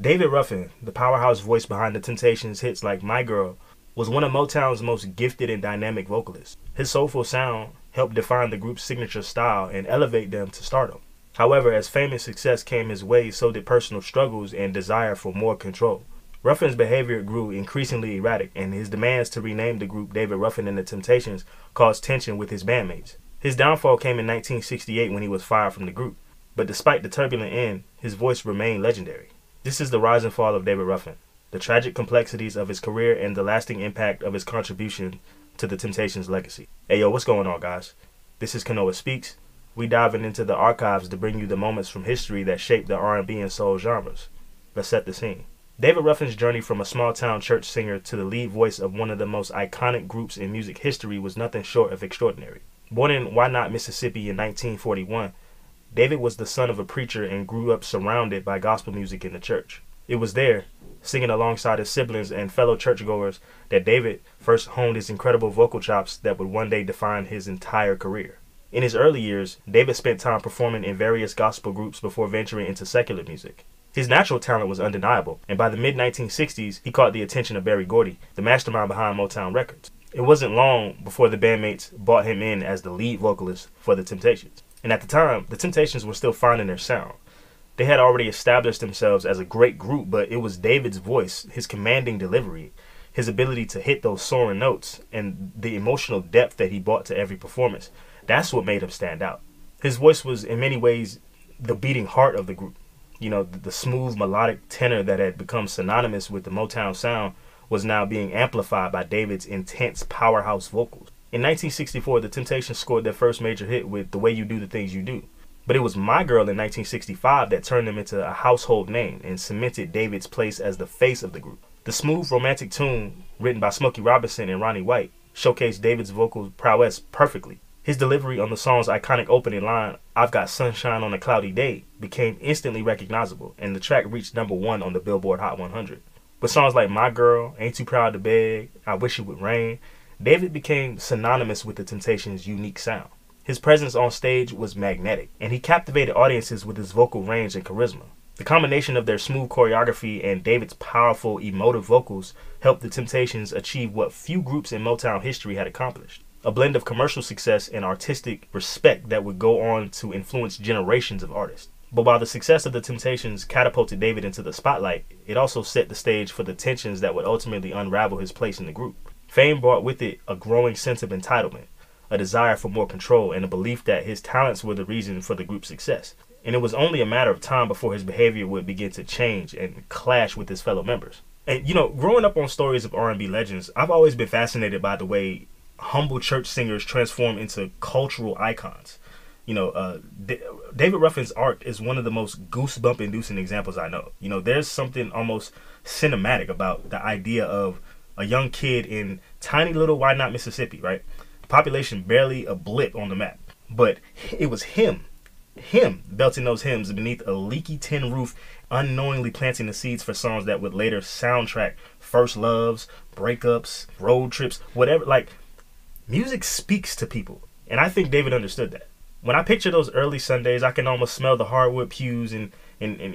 David Ruffin, the powerhouse voice behind the Temptations' hits like My Girl, was one of Motown's most gifted and dynamic vocalists. His soulful sound helped define the group's signature style and elevate them to stardom. However, as fame and success came his way, so did personal struggles and desire for more control. Ruffin's behavior grew increasingly erratic, and his demands to rename the group David Ruffin and the Temptations caused tension with his bandmates. His downfall came in 1968 when he was fired from the group, but despite the turbulent end, his voice remained legendary. This is the rise and fall of David Ruffin, the tragic complexities of his career and the lasting impact of his contribution to the Temptations' legacy. Hey yo, what's going on, guys? This is Kanoa Speaks. We diving into the archives to bring you the moments from history that shaped the R&B and soul genres. Let's set the scene. David Ruffin's journey from a small-town church singer to the lead voice of one of the most iconic groups in music history was nothing short of extraordinary. Born in Why Not, Mississippi in 1941, David was the son of a preacher and grew up surrounded by gospel music in the church. It was there, singing alongside his siblings and fellow churchgoers, that David first honed his incredible vocal chops that would one day define his entire career. In his early years, David spent time performing in various gospel groups before venturing into secular music. His natural talent was undeniable, and by the mid-1960s, he caught the attention of Berry Gordy, the mastermind behind Motown Records. It wasn't long before the bandmates brought him in as the lead vocalist for the Temptations. And at the time, the Temptations were still finding their sound. They had already established themselves as a great group, but it was David's voice, his commanding delivery, his ability to hit those soaring notes, and the emotional depth that he brought to every performance. That's what made him stand out. His voice was, in many ways, the beating heart of the group. You know, the smooth melodic tenor that had become synonymous with the Motown sound was now being amplified by David's intense powerhouse vocals. In 1964, the Temptations scored their first major hit with The Way You Do the Things You Do. But it was My Girl in 1965 that turned them into a household name and cemented David's place as the face of the group. The smooth romantic tune, written by Smokey Robinson and Ronnie White, showcased David's vocal prowess perfectly. His delivery on the song's iconic opening line, I've Got Sunshine on a Cloudy Day, became instantly recognizable, and the track reached #1 on the Billboard Hot 100. With songs like My Girl, Ain't Too Proud to Beg, I Wish It Would Rain, David became synonymous with the Temptations' unique sound. His presence on stage was magnetic, and he captivated audiences with his vocal range and charisma. The combination of their smooth choreography and David's powerful, emotive vocals helped the Temptations achieve what few groups in Motown history had accomplished. A blend of commercial success and artistic respect that would go on to influence generations of artists. But while the success of the Temptations catapulted David into the spotlight, it also set the stage for the tensions that would ultimately unravel his place in the group. Fame brought with it a growing sense of entitlement, a desire for more control, and a belief that his talents were the reason for the group's success. And it was only a matter of time before his behavior would begin to change and clash with his fellow members. And you know, growing up on stories of R&B legends, I've always been fascinated by the way humble church singers transform into cultural icons. You know, David Ruffin's art is one of the most goosebump-inducing examples I know. You know, there's something almost cinematic about the idea of a young kid in tiny little Why Not, Mississippi, right? Population barely a blip on the map. But it was him belting those hymns beneath a leaky tin roof, unknowingly planting the seeds for songs that would later soundtrack first loves, breakups, road trips, whatever. Like, music speaks to people, and I think David understood that. When I picture those early Sundays, I can almost smell the hardwood pews and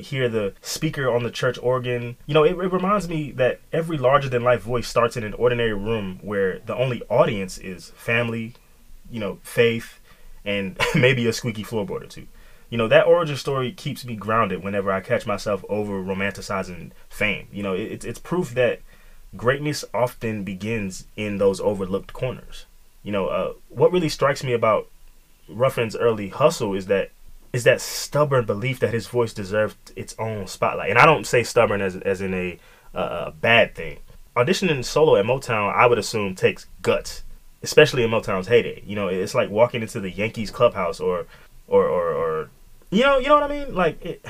hear the speaker on the church organ. You know, it reminds me that every larger-than-life voice starts in an ordinary room where the only audience is family, you know, faith, and maybe a squeaky floorboard or two. You know, that origin story keeps me grounded whenever I catch myself over-romanticizing fame. You know, it's proof that greatness often begins in those overlooked corners. You know, what really strikes me about Ruffin's early hustle is that stubborn belief that his voice deserved its own spotlight. And I don't say stubborn as in a bad thing. Auditioning solo at Motown, I would assume, takes guts, especially in Motown's heyday. You know, it's like walking into the Yankees clubhouse or you know what I mean? Like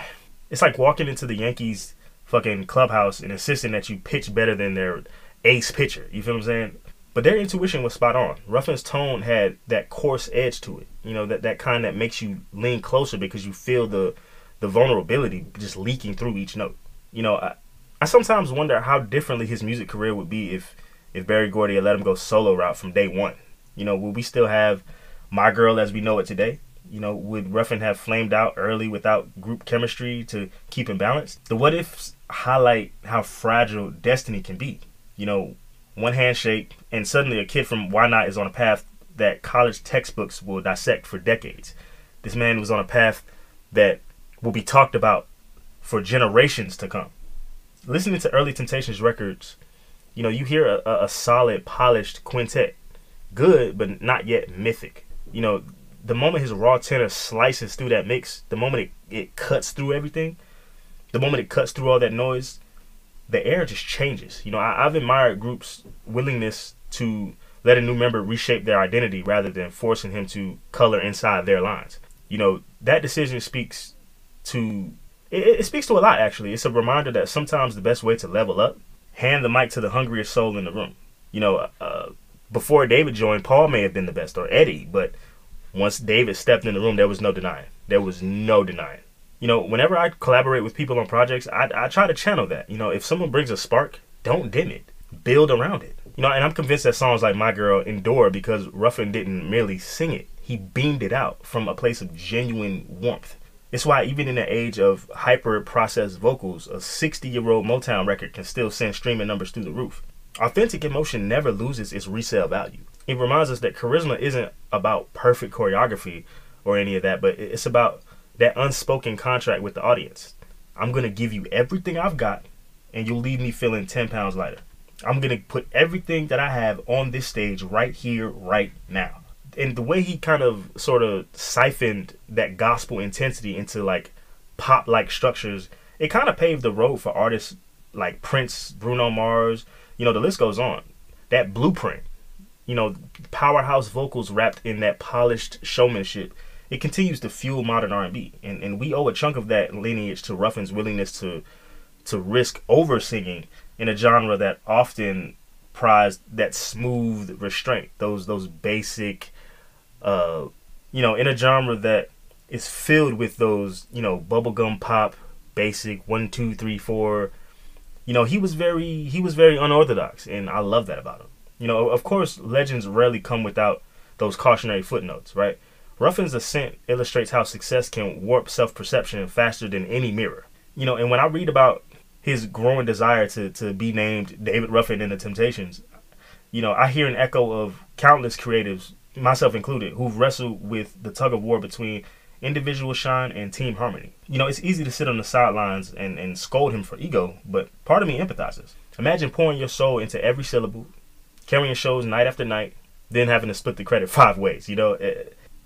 it's like walking into the Yankees fucking clubhouse and insisting that you pitch better than their ace pitcher. You feel what I'm saying? But their intuition was spot on. Ruffin's tone had that coarse edge to it. You know, that kind that makes you lean closer because you feel the vulnerability just leaking through each note. You know, I sometimes wonder how differently his music career would be if Berry Gordy had let him go solo route from day one. You know, will we still have My Girl as we know it today? You know, would Ruffin have flamed out early without group chemistry to keep him balanced? The what ifs highlight how fragile destiny can be. You know, one handshake and suddenly a kid from Why Not is on a path that college textbooks will dissect for decades. This man was on a path that will be talked about for generations to come. Listening to early Temptations records, you know, you hear a solid, polished quintet. Good, but not yet mythic. You know, the moment his raw tenor slices through that mix, the moment it cuts through everything, the moment it cuts through all that noise, the air just changes. You know, I've admired groups' willingness to let a new member reshape their identity rather than forcing him to color inside their lines. You know, that decision speaks to, it speaks to a lot, actually. It's a reminder that sometimes the best way to level up, hand the mic to the hungriest soul in the room. You know, before David joined, Paul may have been the best, or Eddie, but once David stepped in the room, there was no denying. There was no denying. You know, whenever I collaborate with people on projects, I try to channel that. You know, if someone brings a spark, don't dim it. Build around it. You know, and I'm convinced that songs like My Girl endure because Ruffin didn't merely sing it. He beamed it out from a place of genuine warmth. It's why even in the age of hyper-processed vocals, a 60-year-old Motown record can still send streaming numbers through the roof. Authentic emotion never loses its resale value. It reminds us that charisma isn't about perfect choreography or any of that, but it's about that unspoken contract with the audience. I'm going to give you everything I've got, and you'll leave me feeling 10 pounds lighter. I'm going to put everything that I have on this stage right here, right now. And the way he kind of sort of siphoned that gospel intensity into like pop-like structures, it kind of paved the road for artists like Prince, Bruno Mars, you know, the list goes on. That blueprint, you know, powerhouse vocals wrapped in that polished showmanship, it continues to fuel modern R&B. And we owe a chunk of that lineage to Ruffin's willingness to risk over-singing in a genre that often prized that smooth restraint, those basic, you know, in a genre that is filled with those, you know, bubblegum pop, basic 1, 2, 3, 4. You know, he was very unorthodox, and I love that about him. You know, of course, legends rarely come without those cautionary footnotes, right? Ruffin's ascent illustrates how success can warp self-perception faster than any mirror. You know, and when I read about his growing desire to be named David Ruffin in the Temptations, you know, I hear an echo of countless creatives, myself included, who've wrestled with the tug of war between individual shine and team harmony. You know, it's easy to sit on the sidelines and scold him for ego, but part of me empathizes. Imagine pouring your soul into every syllable, carrying shows night after night, then having to split the credit 5 ways. You know,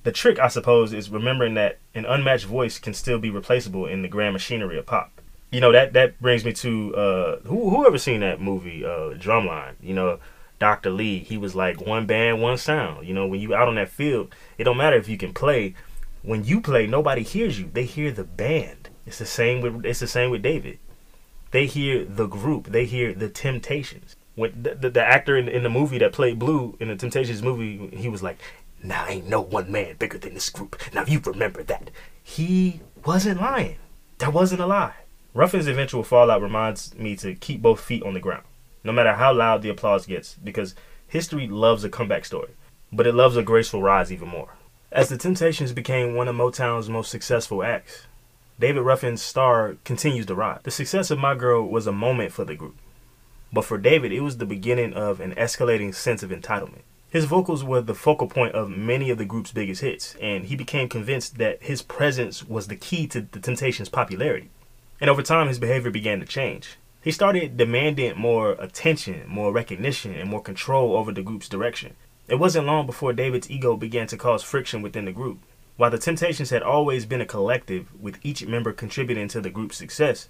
the trick, I suppose, is remembering that an unmatched voice can still be replaceable in the grand machinery of pop. You know, that brings me to who ever seen that movie, Drumline? You know, Dr. Lee, he was like, one band, one sound. You know, when you out on that field, it don't matter if you can play. When you play, nobody hears you. They hear the band. It's the same with David. They hear the group. They hear the Temptations. When the actor in the movie that played Blue in the Temptations movie, he was like, "Now ain't no one man bigger than this group. Now you remember that." He wasn't lying. That wasn't a lie. Ruffin's eventual fallout reminds me to keep both feet on the ground, no matter how loud the applause gets, because history loves a comeback story, but it loves a graceful rise even more. As the Temptations became one of Motown's most successful acts, David Ruffin's star continues to rise. The success of My Girl was a moment for the group, but for David, it was the beginning of an escalating sense of entitlement. His vocals were the focal point of many of the group's biggest hits, and he became convinced that his presence was the key to the Temptations' popularity. And over time, his behavior began to change. He started demanding more attention, more recognition, and more control over the group's direction. It wasn't long before David's ego began to cause friction within the group. While the Temptations had always been a collective, with each member contributing to the group's success,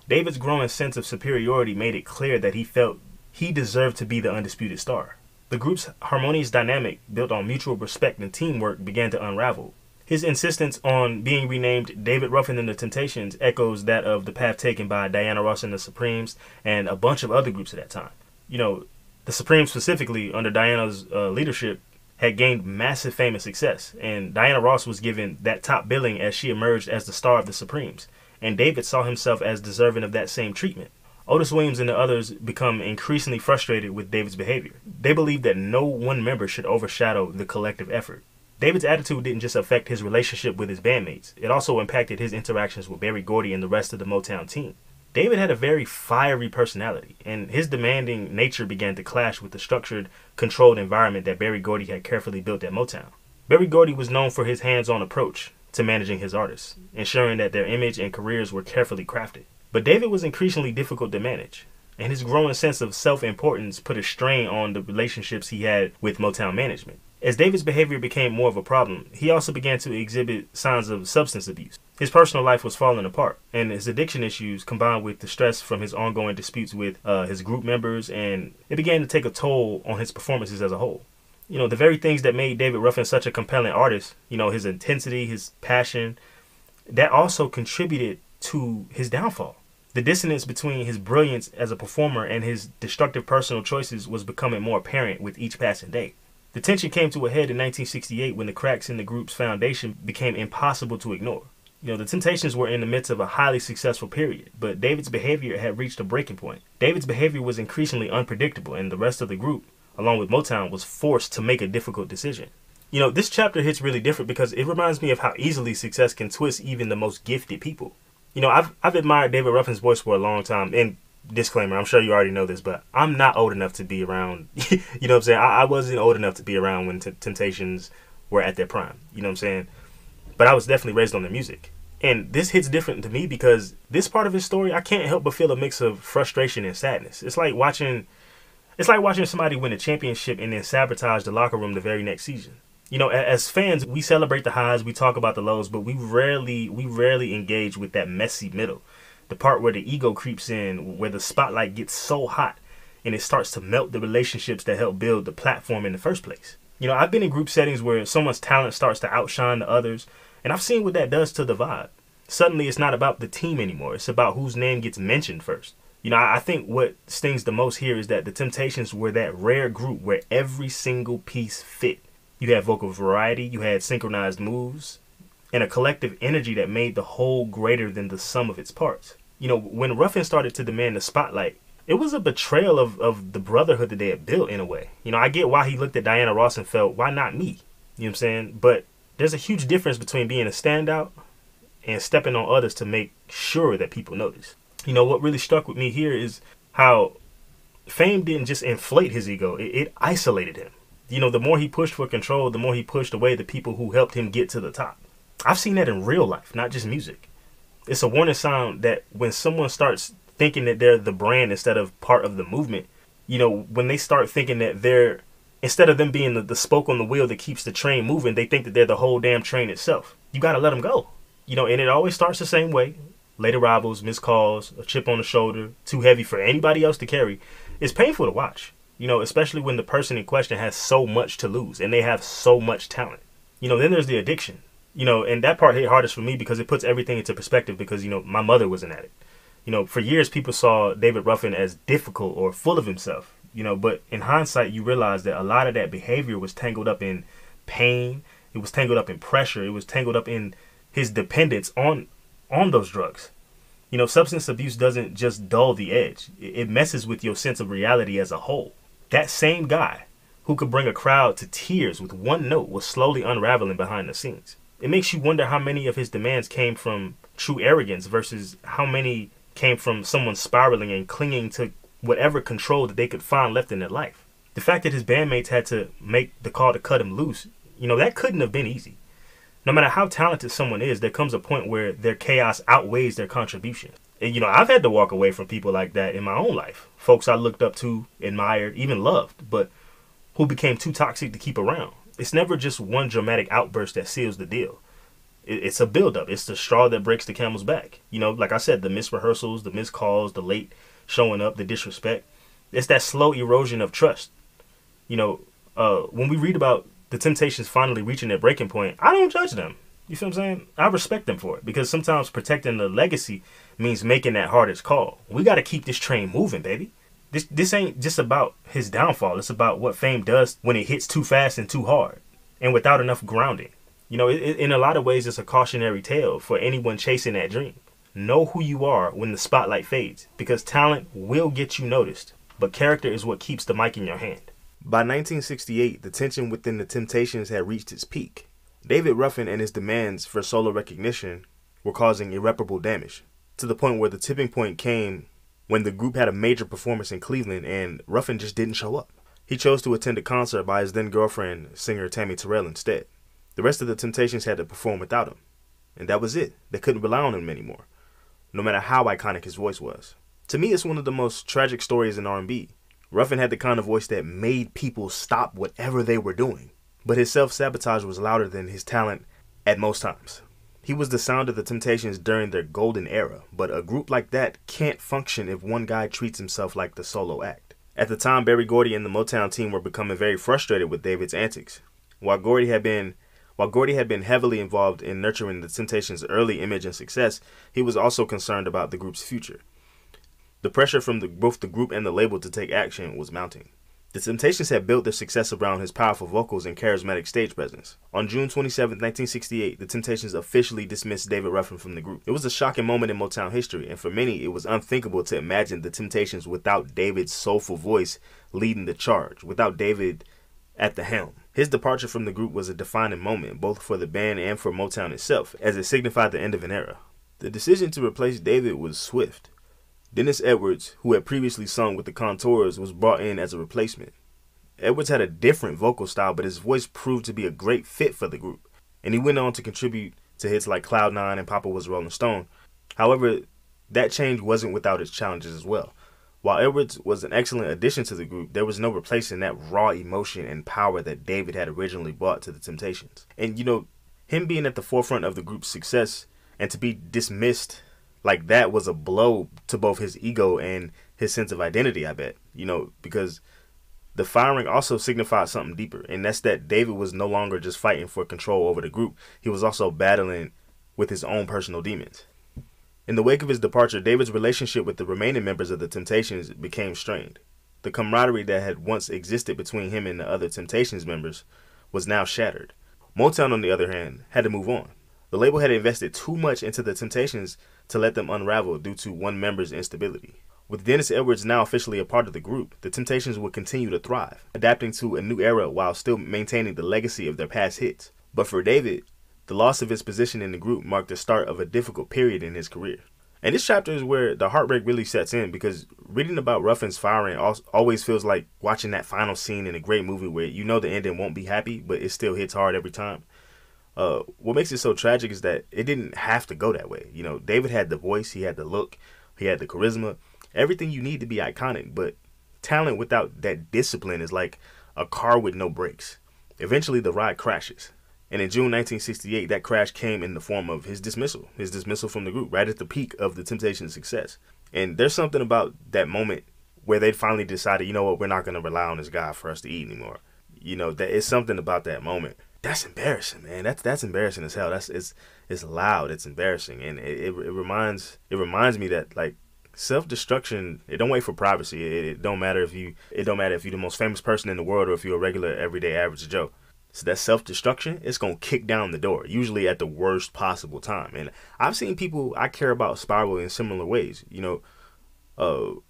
David's growing sense of superiority made it clear that he felt he deserved to be the undisputed star. The group's harmonious dynamic, built on mutual respect and teamwork, began to unravel. His insistence on being renamed David Ruffin and the Temptations echoes that of the path taken by Diana Ross and the Supremes and a bunch of other groups at that time. You know, the Supremes specifically, under Diana's leadership, had gained massive fame and success, and Diana Ross was given that top billing as she emerged as the star of the Supremes, and David saw himself as deserving of that same treatment. Otis Williams and the others become increasingly frustrated with David's behavior. They believe that no one member should overshadow the collective effort. David's attitude didn't just affect his relationship with his bandmates, it also impacted his interactions with Berry Gordy and the rest of the Motown team. David had a very fiery personality, and his demanding nature began to clash with the structured, controlled environment that Berry Gordy had carefully built at Motown. Berry Gordy was known for his hands-on approach to managing his artists, ensuring that their image and careers were carefully crafted. But David was increasingly difficult to manage, and his growing sense of self-importance put a strain on the relationships he had with Motown management. As David's behavior became more of a problem, he also began to exhibit signs of substance abuse. His personal life was falling apart, and his addiction issues combined with the stress from his ongoing disputes with his group members, and it began to take a toll on his performances as a whole. The very things that made David Ruffin such a compelling artist, his intensity, his passion, that also contributed to his downfall. The dissonance between his brilliance as a performer and his destructive personal choices was becoming more apparent with each passing day. The tension came to a head in 1968 when the cracks in the group's foundation became impossible to ignore. The Temptations were in the midst of a highly successful period, but David's behavior had reached a breaking point. David's behavior was increasingly unpredictable, and the rest of the group, along with Motown, was forced to make a difficult decision. This chapter hits really different because it reminds me of how easily success can twist even the most gifted people. I've admired David Ruffin's voice for a long time, and disclaimer, I'm sure you already know this, but I'm not old enough to be around, you know what I'm saying? I wasn't old enough to be around when Temptations were at their prime, you know what I'm saying? But I was definitely raised on their music. And this hits different to me because this part of his story, I can't help but feel a mix of frustration and sadness. It's like watching somebody win a championship and then sabotage the locker room the very next season. As fans, we celebrate the highs, we talk about the lows, but we rarely engage with that messy middle. The part where the ego creeps in, where the spotlight gets so hot and it starts to melt the relationships that help build the platform in the first place. I've been in group settings where someone's talent starts to outshine the others, and I've seen what that does to the vibe. Suddenly, it's not about the team anymore. It's about whose name gets mentioned first. I think what stings the most here is that the Temptations were that rare group where every single piece fit. You had vocal variety, you had synchronized moves, and a collective energy that made the whole greater than the sum of its parts. When Ruffin started to demand the spotlight, it was a betrayal of the brotherhood that they had built in a way. I get why he looked at Diana Ross and felt, why not me? You know what I'm saying? But there's a huge difference between being a standout and stepping on others to make sure that people notice. What really struck with me here is how fame didn't just inflate his ego, it isolated him. The more he pushed for control, the more he pushed away the people who helped him get to the top. I've seen that in real life, not just music. It's a warning sign that when someone starts thinking that they're the brand instead of part of the movement, when they start thinking that instead of them being the spoke on the wheel that keeps the train moving, they think that they're the whole damn train itself. You got to let them go. And it always starts the same way. Late arrivals, missed calls, a chip on the shoulder, too heavy for anybody else to carry. It's painful to watch, especially when the person in question has so much to lose and they have so much talent. Then there's the addiction, and that part hit hardest for me because it puts everything into perspective because, my mother was an addict. For years people saw David Ruffin as difficult or full of himself, but in hindsight you realize that a lot of that behavior was tangled up in pain, it was tangled up in pressure, it was tangled up in his dependence on those drugs. Substance abuse doesn't just dull the edge. It messes with your sense of reality as a whole. That same guy who could bring a crowd to tears with one note was slowly unraveling behind the scenes. It makes you wonder how many of his demands came from true arrogance versus how many came from someone spiraling and clinging to whatever control that they could find left in their life. The fact that his bandmates had to make the call to cut him loose, that couldn't have been easy. No matter how talented someone is, there comes a point where their chaos outweighs their contribution. And, I've had to walk away from people like that in my own life. Folks I looked up to, admired, even loved, but who became too toxic to keep around. It's never just one dramatic outburst that seals the deal. It's a buildup. It's the straw that breaks the camel's back. Like I said, the missed rehearsals, the missed calls, the late showing up, the disrespect. It's that slow erosion of trust. When we read about the Temptations finally reaching their breaking point, I don't judge them. You feel what I'm saying? I respect them for it because sometimes protecting the legacy means making that hardest call. We got to keep this train moving, baby. This ain't just about his downfall. It's about what fame does when it hits too fast and too hard and without enough grounding. In a lot of ways, it's a cautionary tale for anyone chasing that dream. Know who you are when the spotlight fades because talent will get you noticed, but character is what keeps the mic in your hand. By 1968, the tension within the Temptations had reached its peak. David Ruffin and his demands for solo recognition were causing irreparable damage, to the point where the tipping point came when the group had a major performance in Cleveland and Ruffin just didn't show up. He chose to attend a concert by his then-girlfriend, singer Tammy Terrell, instead. The rest of the Temptations had to perform without him, and that was it. They couldn't rely on him anymore, no matter how iconic his voice was. To me, it's one of the most tragic stories in R&B. Ruffin had the kind of voice that made people stop whatever they were doing, but his self-sabotage was louder than his talent at most times. He was the sound of the Temptations during their golden era, but a group like that can't function if one guy treats himself like the solo act. At the time, Berry Gordy and the Motown team were becoming very frustrated with David's antics. While Gordy had been heavily involved in nurturing the Temptations' early image and success, he was also concerned about the group's future. The pressure from both the group and the label to take action was mounting. The Temptations had built their success around his powerful vocals and charismatic stage presence. On June 27, 1968, the Temptations officially dismissed David Ruffin from the group. It was a shocking moment in Motown history, and for many, it was unthinkable to imagine the Temptations without David's soulful voice leading the charge, without David at the helm. His departure from the group was a defining moment, both for the band and for Motown itself, as it signified the end of an era. The decision to replace David was swift. Dennis Edwards, who had previously sung with the Contours, was brought in as a replacement. Edwards had a different vocal style, but his voice proved to be a great fit for the group, and he went on to contribute to hits like Cloud 9 and Papa Was a Rolling Stone. However, that change wasn't without its challenges as well. While Edwards was an excellent addition to the group, there was no replacing that raw emotion and power that David had originally brought to the Temptations. And him being at the forefront of the group's success and to be dismissed like that was a blow to both his ego and his sense of identity, I bet. Because the firing also signified something deeper, and that's that David was no longer just fighting for control over the group. He was also battling with his own personal demons. In the wake of his departure, David's relationship with the remaining members of the Temptations became strained. The camaraderie that had once existed between him and the other Temptations members was now shattered. Motown, on the other hand, had to move on. The label had invested too much into the Temptations to let them unravel due to one member's instability. With Dennis Edwards now officially a part of the group, the Temptations would continue to thrive, adapting to a new era while still maintaining the legacy of their past hits. But for David, the loss of his position in the group marked the start of a difficult period in his career. And this chapter is where the heartbreak really sets in, because reading about Ruffin's firing always feels like watching that final scene in a great movie where the ending won't be happy, but it still hits hard every time. What makes it so tragic is that it didn't have to go that way. David had the voice, he had the look, he had the charisma, everything you need to be iconic, but talent without that discipline is like a car with no brakes. Eventually the ride crashes. And in June 1968, that crash came in the form of his dismissal from the group, right at the peak of the Temptations' success. And there's something about that moment where they finally decided, we're not going to rely on this guy for us to eat anymore. That is something about that moment. That's embarrassing, man. That's embarrassing as hell. It's loud. It's embarrassing, and it reminds me that like self-destruction. It don't wait for privacy. It don't matter if you're the most famous person in the world or if you're a regular, everyday, average Joe. So that self-destruction, it's gonna kick down the door, usually at the worst possible time. And I've seen people I care about spiral in similar ways. The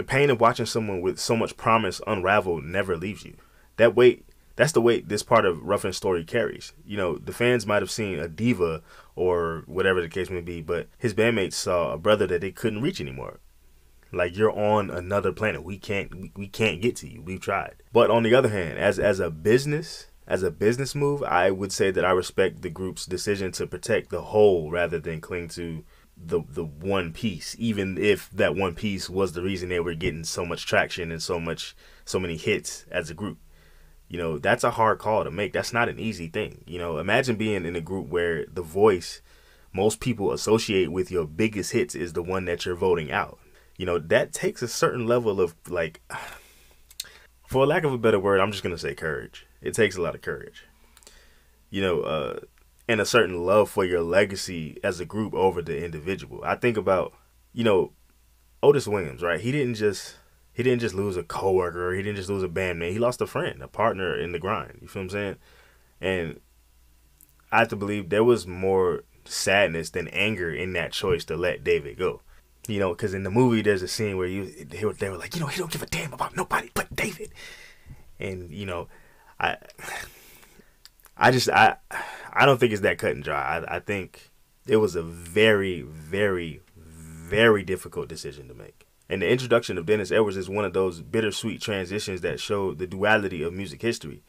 pain of watching someone with so much promise unravel never leaves you. That's the weight this part of Ruffin's story carries. The fans might have seen a diva or whatever the case may be, but his bandmates saw a brother that they couldn't reach anymore. Like, you're on another planet. We can't get to you. We've tried. But on the other hand, as a business move, I would say that I respect the group's decision to protect the whole rather than cling to the one piece, even if that one piece was the reason they were getting so much traction and so many hits as a group. That's a hard call to make. That's not an easy thing. Imagine being in a group where the voice most people associate with your biggest hits is the one that you're voting out. That takes a certain level of, like, for lack of a better word, I'm just going to say courage. It takes a lot of courage. And a certain love for your legacy as a group over the individual. I think about, Otis Williams, right? He didn't just lose a coworker. He didn't just lose a bandmate. He lost a friend, a partner in the grind. You feel what I'm saying? And I have to believe there was more sadness than anger in that choice to let David go. Because in the movie, there's a scene where they were like, he don't give a damn about nobody but David. And I I just I don't think it's that cut and dry. I think it was a very, very, very difficult decision to make. And the introduction of Dennis Edwards is one of those bittersweet transitions that show the duality of music history.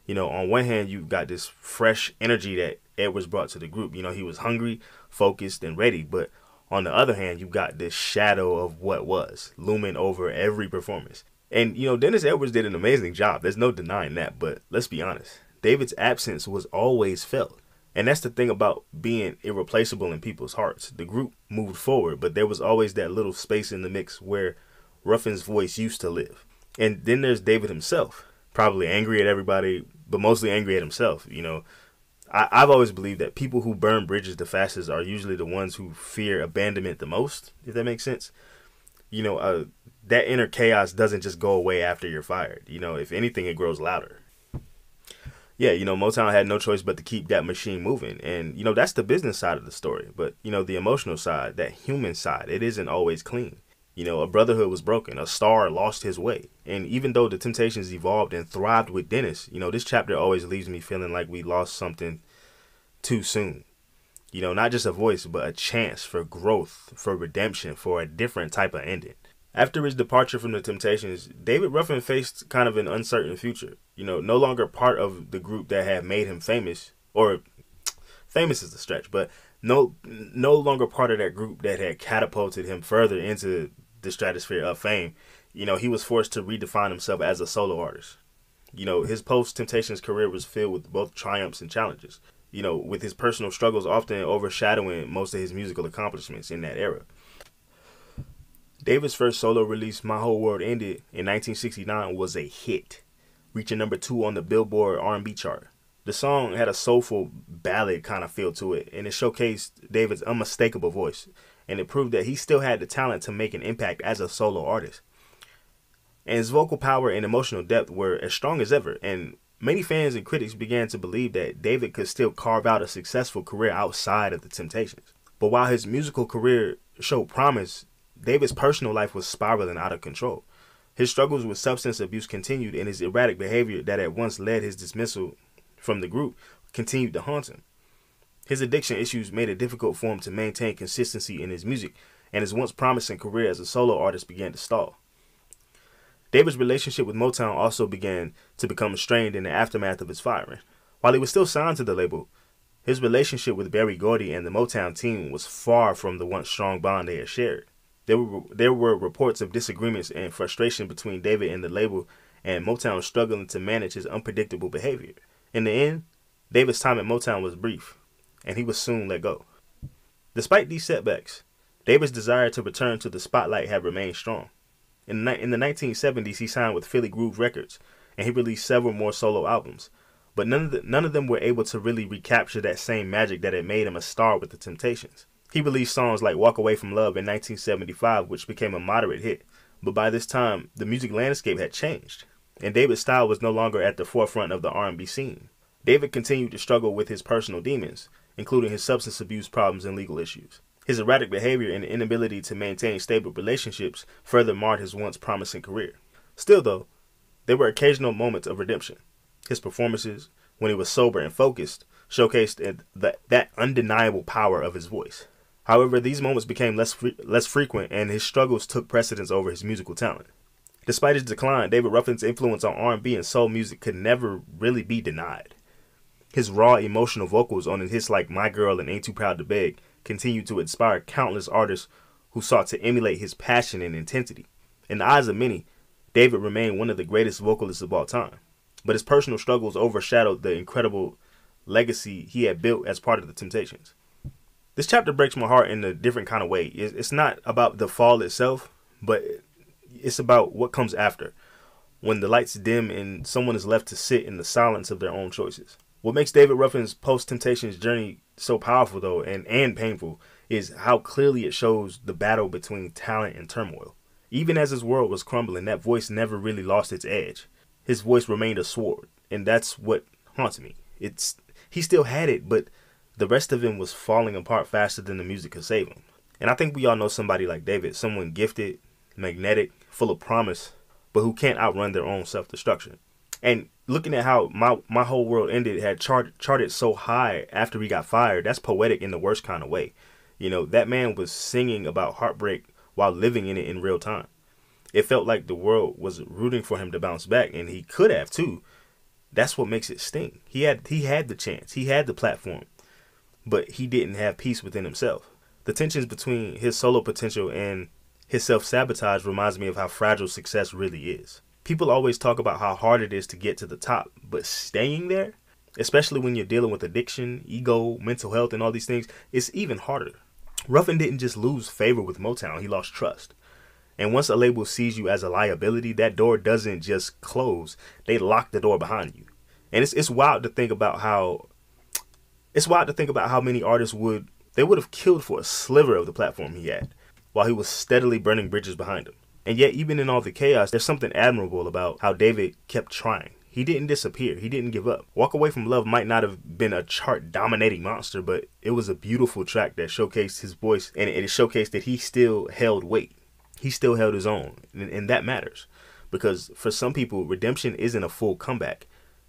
On one hand, you've got this fresh energy that Edwards brought to the group. He was hungry, focused, and ready. But on the other hand, you've got this shadow of what was looming over every performance. And, Dennis Edwards did an amazing job. There's no denying that. But let's be honest. David's absence was always felt. And that's the thing about being irreplaceable in people's hearts. The group moved forward, but there was always that little space in the mix where Ruffin's voice used to live. And then there's David himself, probably angry at everybody, but mostly angry at himself. I've always believed that people who burn bridges the fastest are usually the ones who fear abandonment the most, if that makes sense. That inner chaos doesn't just go away after you're fired. If anything, it grows louder. Yeah, Motown had no choice but to keep that machine moving. And, that's the business side of the story. But, the emotional side, that human side, it isn't always clean. A brotherhood was broken. A star lost his way. And even though the Temptations evolved and thrived with Dennis, this chapter always leaves me feeling like we lost something too soon. Not just a voice, but a chance for growth, for redemption, for a different type of ending. After his departure from the Temptations, David Ruffin faced kind of an uncertain future. No longer part of the group that had made him famous, or famous is the stretch, but no longer part of that group that had catapulted him further into the stratosphere of fame. He was forced to redefine himself as a solo artist. His post-Temptations career was filled with both triumphs and challenges, with his personal struggles often overshadowing most of his musical accomplishments in that era. David's first solo release, My Whole World Ended, in 1969 was a hit, reaching number 2 on the Billboard R&B chart. The song had a soulful ballad kind of feel to it, and it showcased David's unmistakable voice, and it proved that he still had the talent to make an impact as a solo artist. And his vocal power and emotional depth were as strong as ever, and many fans and critics began to believe that David could still carve out a successful career outside of the Temptations. But while his musical career showed promise, David's personal life was spiraling out of control. His struggles with substance abuse continued, and his erratic behavior that had once led his dismissal from the group continued to haunt him. His addiction issues made it difficult for him to maintain consistency in his music, and his once promising career as a solo artist began to stall. David's relationship with Motown also began to become strained in the aftermath of his firing. While he was still signed to the label, his relationship with Berry Gordy and the Motown team was far from the once strong bond they had shared. There were reports of disagreements and frustration between David and the label, and Motown struggling to manage his unpredictable behavior. In the end, David's time at Motown was brief, and he was soon let go. Despite these setbacks, David's desire to return to the spotlight had remained strong. In the 1970s, he signed with Philly Groove Records, and he released several more solo albums, but none of them were able to really recapture that same magic that had made him a star with the Temptations. He released songs like Walk Away From Love in 1975, which became a moderate hit. But by this time, the music landscape had changed, and David's style was no longer at the forefront of the R&B scene. David continued to struggle with his personal demons, including his substance abuse problems and legal issues. His erratic behavior and inability to maintain stable relationships further marred his once promising career. Still, though, there were occasional moments of redemption. His performances, when he was sober and focused, showcased that undeniable power of his voice. However, these moments became less frequent, and his struggles took precedence over his musical talent. Despite his decline, David Ruffin's influence on R&B and soul music could never really be denied. His raw, emotional vocals on hits like My Girl and Ain't Too Proud to Beg continued to inspire countless artists who sought to emulate his passion and intensity. In the eyes of many, David remained one of the greatest vocalists of all time, but his personal struggles overshadowed the incredible legacy he had built as part of the Temptations. This chapter breaks my heart in a different kind of way. It's not about the fall itself, but it's about what comes after, when the lights dim and someone is left to sit in the silence of their own choices. What makes David Ruffin's post-Temptations journey so powerful, though, and painful, is how clearly it shows the battle between talent and turmoil. Even as his world was crumbling, that voice never really lost its edge. His voice remained a sword, and that's what haunts me. He still had it, but the rest of him was falling apart faster than the music could save him. And I think we all know somebody like David, someone gifted, magnetic, full of promise, but who can't outrun their own self-destruction. And looking at how my whole world ended had charted so high after he got fired, that's poetic in the worst kind of way. You know, that man was singing about heartbreak while living in it in real time. It felt like the world was rooting for him to bounce back, and he could have too. That's what makes it sting. He had the chance, he had the platform, but he didn't have peace within himself. The tensions between his solo potential and his self-sabotage reminds me of how fragile success really is. People always talk about how hard it is to get to the top, but staying there, especially when you're dealing with addiction, ego, mental health, and all these things, it's even harder. Ruffin didn't just lose favor with Motown, he lost trust. And once a label sees you as a liability, that door doesn't just close, they lock the door behind you. And it's wild to think about how many artists would have killed for a sliver of the platform he had, while he was steadily burning bridges behind him. And yet, even in all the chaos, there's something admirable about how David kept trying. He didn't disappear. He didn't give up. Walk Away From Love might not have been a chart-dominating monster, but it was a beautiful track that showcased his voice, and it showcased that he still held weight. He still held his own, and that matters. Because for some people, redemption isn't a full comeback.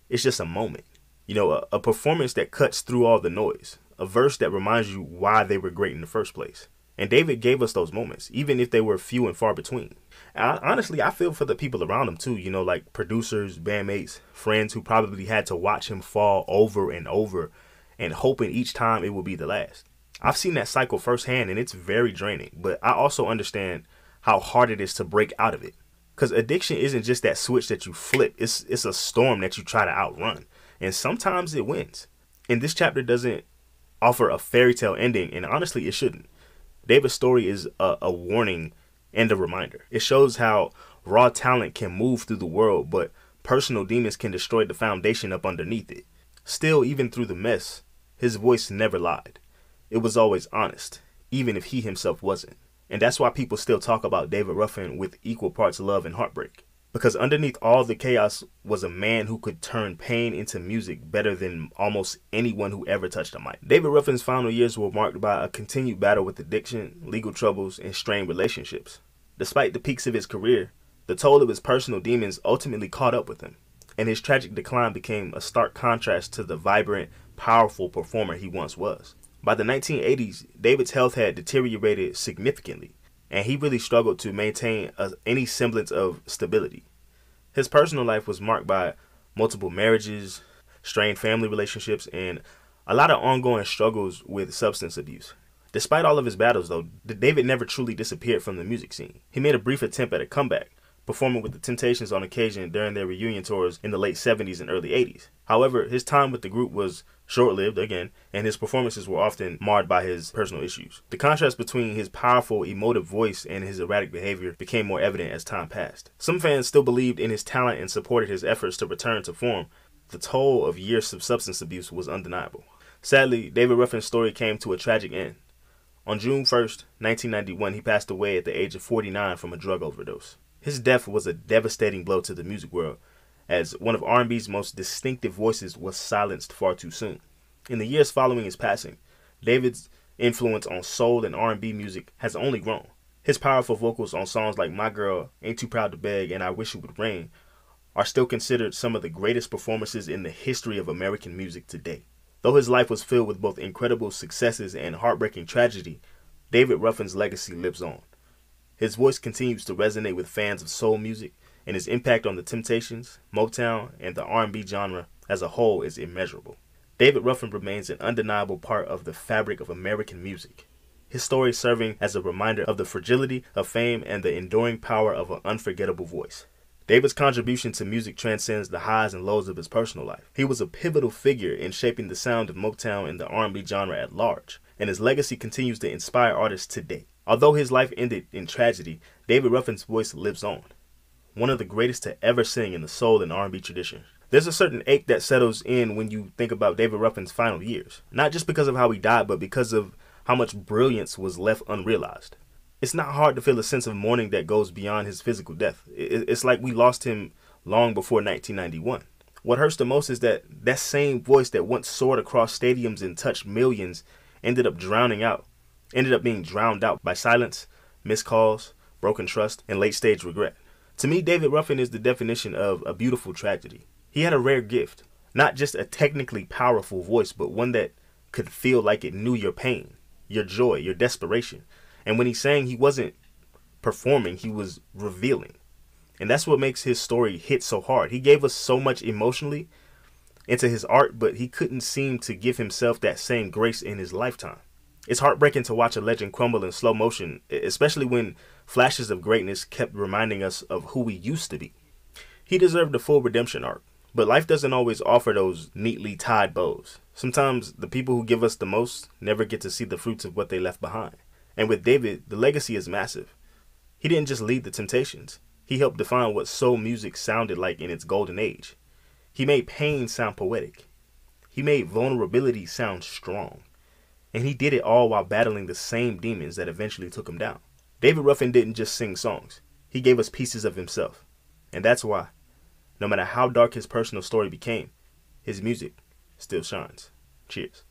It's just a moment. You know, a performance that cuts through all the noise. A verse that reminds you why they were great in the first place. And David gave us those moments, even if they were few and far between. Honestly, I feel for the people around him too, you know, like producers, bandmates, friends who probably had to watch him fall over and over and hoping each time it will be the last. I've seen that cycle firsthand, and it's very draining, but I also understand how hard it is to break out of it. Because addiction isn't just that switch that you flip, it's a storm that you try to outrun. And sometimes it wins. And this chapter doesn't offer a fairy tale ending, and honestly it shouldn't. David's story is a warning and a reminder. It shows how raw talent can move through the world, but personal demons can destroy the foundation up underneath it. Still, even through the mess, his voice never lied. It was always honest, even if he himself wasn't. And that's why people still talk about David Ruffin with equal parts love and heartbreak. Because underneath all the chaos was a man who could turn pain into music better than almost anyone who ever touched a mic. David Ruffin's final years were marked by a continued battle with addiction, legal troubles, and strained relationships. Despite the peaks of his career, the toll of his personal demons ultimately caught up with him, and his tragic decline became a stark contrast to the vibrant, powerful performer he once was. By the 1980s, David's health had deteriorated significantly, and he really struggled to maintain any semblance of stability. His personal life was marked by multiple marriages, strained family relationships, and a lot of ongoing struggles with substance abuse. Despite all of his battles, though, David never truly disappeared from the music scene. He made a brief attempt at a comeback, performing with the Temptations on occasion during their reunion tours in the late 70s and early 80s. However, his time with the group was short-lived again, and his performances were often marred by his personal issues. The contrast between his powerful, emotive voice and his erratic behavior became more evident as time passed. Some fans still believed in his talent and supported his efforts to return to form. The toll of years of substance abuse was undeniable. Sadly, David Ruffin's story came to a tragic end. On June 1st, 1991, he passed away at the age of 49 from a drug overdose. His death was a devastating blow to the music world, as one of R&B's most distinctive voices was silenced far too soon. In the years following his passing, David's influence on soul and R&B music has only grown. His powerful vocals on songs like My Girl, Ain't Too Proud to Beg, and I Wish It Would Rain are still considered some of the greatest performances in the history of American music today. Though his life was filled with both incredible successes and heartbreaking tragedy, David Ruffin's legacy lives on. His voice continues to resonate with fans of soul music, and his impact on the Temptations, Motown, and the R&B genre as a whole is immeasurable. David Ruffin remains an undeniable part of the fabric of American music, his story serving as a reminder of the fragility of fame and the enduring power of an unforgettable voice. David's contribution to music transcends the highs and lows of his personal life. He was a pivotal figure in shaping the sound of Motown and the R&B genre at large, and his legacy continues to inspire artists today. Although his life ended in tragedy, David Ruffin's voice lives on. One of the greatest to ever sing in the soul and R&B tradition. There's a certain ache that settles in when you think about David Ruffin's final years. Not just because of how he died, but because of how much brilliance was left unrealized. It's not hard to feel a sense of mourning that goes beyond his physical death. It's like we lost him long before 1991. What hurts the most is that that same voice that once soared across stadiums and touched millions ended up being drowned out by silence, missed calls, broken trust, and late-stage regret. To me, David Ruffin is the definition of a beautiful tragedy. He had a rare gift, not just a technically powerful voice, but one that could feel like it knew your pain, your joy, your desperation. And when he sang, he wasn't performing, he was revealing. And that's what makes his story hit so hard. He gave us so much emotionally into his art, but he couldn't seem to give himself that same grace in his lifetime. It's heartbreaking to watch a legend crumble in slow motion, especially when flashes of greatness kept reminding us of who we used to be. He deserved a full redemption arc, but life doesn't always offer those neatly tied bows. Sometimes the people who give us the most never get to see the fruits of what they left behind. And with David, the legacy is massive. He didn't just lead the Temptations. He helped define what soul music sounded like in its golden age. He made pain sound poetic. He made vulnerability sound strong. And he did it all while battling the same demons that eventually took him down. David Ruffin didn't just sing songs. He gave us pieces of himself. And that's why, no matter how dark his personal story became, his music still shines. Cheers.